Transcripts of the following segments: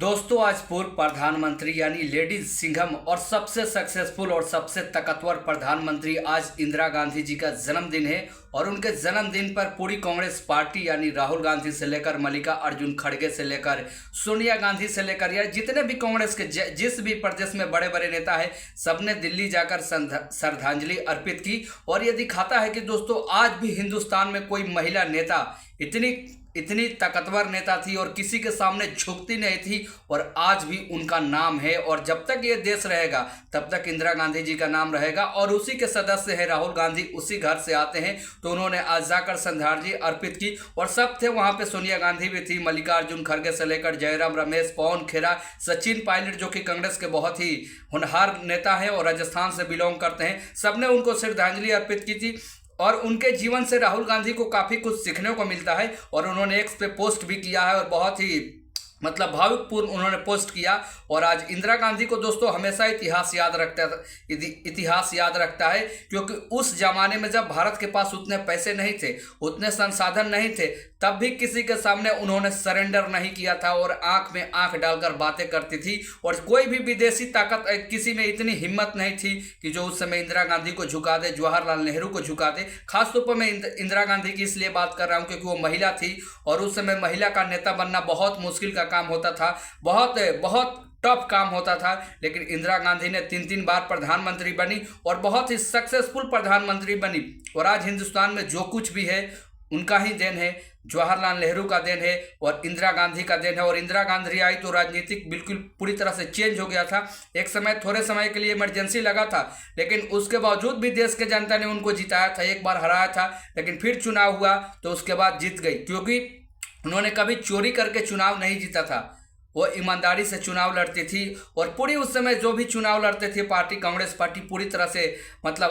दोस्तों, आज पूर्व प्रधानमंत्री यानी लेडीज सिंघम और सबसे सक्सेसफुल और सबसे ताकतवर प्रधानमंत्री आज इंदिरा गांधी जी का जन्मदिन है। और उनके जन्मदिन पर पूरी कांग्रेस पार्टी यानी राहुल गांधी से लेकर मल्लिका अर्जुन खड़गे से लेकर सोनिया गांधी से लेकर या जितने भी कांग्रेस के जिस भी प्रदेश में बड़े बड़े नेता है, सबने दिल्ली जाकर श्रद्धांजलि अर्पित की। और ये दिखाता है कि दोस्तों, आज भी हिंदुस्तान में कोई महिला नेता इतनी ताकतवर नेता थी और किसी के सामने झुकती नहीं थी। और आज भी उनका नाम है और जब तक ये देश रहेगा तब तक इंदिरा गांधी जी का नाम रहेगा। और उसी के सदस्य है राहुल गांधी, उसी घर से आते हैं, तो उन्होंने आज जाकर श्रद्धांजलि अर्पित की। और सब थे वहां पे, सोनिया गांधी भी थी, मल्लिका अर्जुन खड़गे से लेकर जयराम रमेश, पवन खेरा, सचिन पायलट जो कि कांग्रेस के बहुत ही होनहार नेता है और राजस्थान से बिलोंग करते हैं, सबने उनको श्रद्धांजलि अर्पित की थी। और उनके जीवन से राहुल गांधी को काफ़ी कुछ सीखने को मिलता है। और उन्होंने एक्स पे पोस्ट भी किया है और बहुत ही भावुकपूर्ण उन्होंने पोस्ट किया। और आज इंदिरा गांधी को दोस्तों हमेशा इतिहास याद रखता है, क्योंकि उस जमाने में जब भारत के पास उतने पैसे नहीं थे, उतने संसाधन नहीं थे, तब भी किसी के सामने उन्होंने सरेंडर नहीं किया था और आंख में आंख डालकर बातें करती थी। और कोई भी विदेशी ताकत किसी में इतनी हिम्मत नहीं थी कि जो उस समय इंदिरा गांधी को झुका दे, जवाहरलाल नेहरू को झुका दे। खासतौर पर मैं इंदिरा गांधी की इसलिए बात कर रहा हूँ क्योंकि वो महिला थी और उस समय महिला का नेता बनना बहुत मुश्किल का काम होता था, बहुत टफ काम होता था। लेकिन इंदिरा गांधी ने 3 बार प्रधानमंत्री बनी और बहुत ही सक्सेसफुल प्रधानमंत्री बनी। और आज हिंदुस्तान में जो कुछ भी है उनका ही देन है, जवाहरलाल नेहरू का देन है और इंदिरा गांधी का देन है। और इंदिरा गांधी आई तो राजनीतिक बिल्कुल पूरी तरह से चेंज हो गया था। एक समय थोड़े समय के लिए इमरजेंसी लगा था, लेकिन उसके बावजूद भी देश के जनता ने उनको जिताया था, एक बार हराया था, लेकिन फिर चुनाव हुआ तो उसके बाद जीत गई, क्योंकि उन्होंने कभी चोरी करके चुनाव नहीं जीता था, वो ईमानदारी से चुनाव लड़ती थी। और पूरी उस समय जो भी चुनाव लड़ते थे पार्टी, कांग्रेस पार्टी पूरी तरह से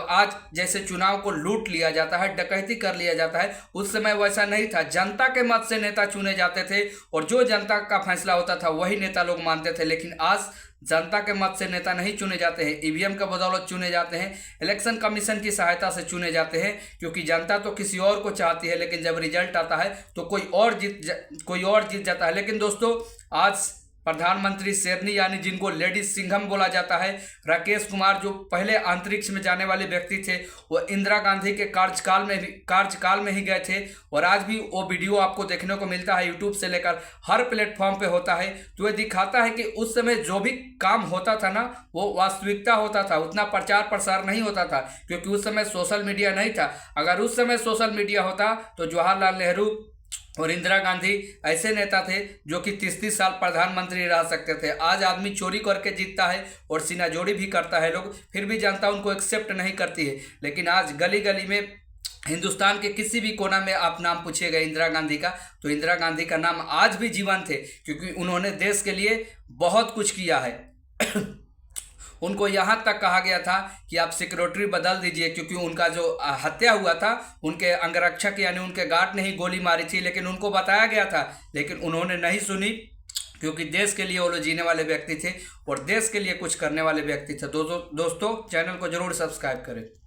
आज जैसे चुनाव को लूट लिया जाता है, डकैती कर लिया जाता है, उस समय वैसा नहीं था। जनता के मत से नेता चुने जाते थे और जो जनता का फैसला होता था वही नेता लोग मानते थे। लेकिन आज जनता के मत से नेता नहीं चुने जाते हैं, ईवीएम के बदौलत चुने जाते हैं, इलेक्शन कमीशन की सहायता से चुने जाते हैं, क्योंकि जनता तो किसी और को चाहती है, लेकिन जब रिजल्ट आता है तो कोई और जीत जाता है। लेकिन दोस्तों, आज प्रधानमंत्री शेरनी यानी जिनको लेडीज सिंघम बोला जाता है, राकेश कुमार जो पहले अंतरिक्ष में जाने वाले व्यक्ति थे, वो इंदिरा गांधी के कार्यकाल में ही गए थे। और आज भी वो वीडियो आपको देखने को मिलता है, यूट्यूब से लेकर हर प्लेटफॉर्म पे होता है। तो ये दिखाता है कि उस समय जो भी काम होता था ना, वो वास्तविकता होता था, उतना प्रचार प्रसार नहीं होता था, क्योंकि उस समय सोशल मीडिया नहीं था। अगर उस समय सोशल मीडिया होता तो जवाहरलाल नेहरू और इंदिरा गांधी ऐसे नेता थे जो कि 30-30 साल प्रधानमंत्री रह सकते थे। आज आदमी चोरी करके जीतता है और सीनाजोड़ी भी करता है लोग, फिर भी जनता उनको एक्सेप्ट नहीं करती है। लेकिन आज गली गली में हिंदुस्तान के किसी भी कोना में आप नाम पूछिएगा इंदिरा गांधी का, तो इंदिरा गांधी का नाम आज भी जीवंत है, क्योंकि उन्होंने देश के लिए बहुत कुछ किया है। उनको यहाँ तक कहा गया था कि आप सिक्योरिटी बदल दीजिए, क्योंकि उनका जो हत्या हुआ था, उनके अंगरक्षक यानी उनके गार्ड ने ही गोली मारी थी, लेकिन उनको बताया गया था, लेकिन उन्होंने नहीं सुनी, क्योंकि देश के लिए वो लोग जीने वाले व्यक्ति थे और देश के लिए कुछ करने वाले व्यक्ति थे। दोस्तों, चैनल को जरूर सब्सक्राइब करें।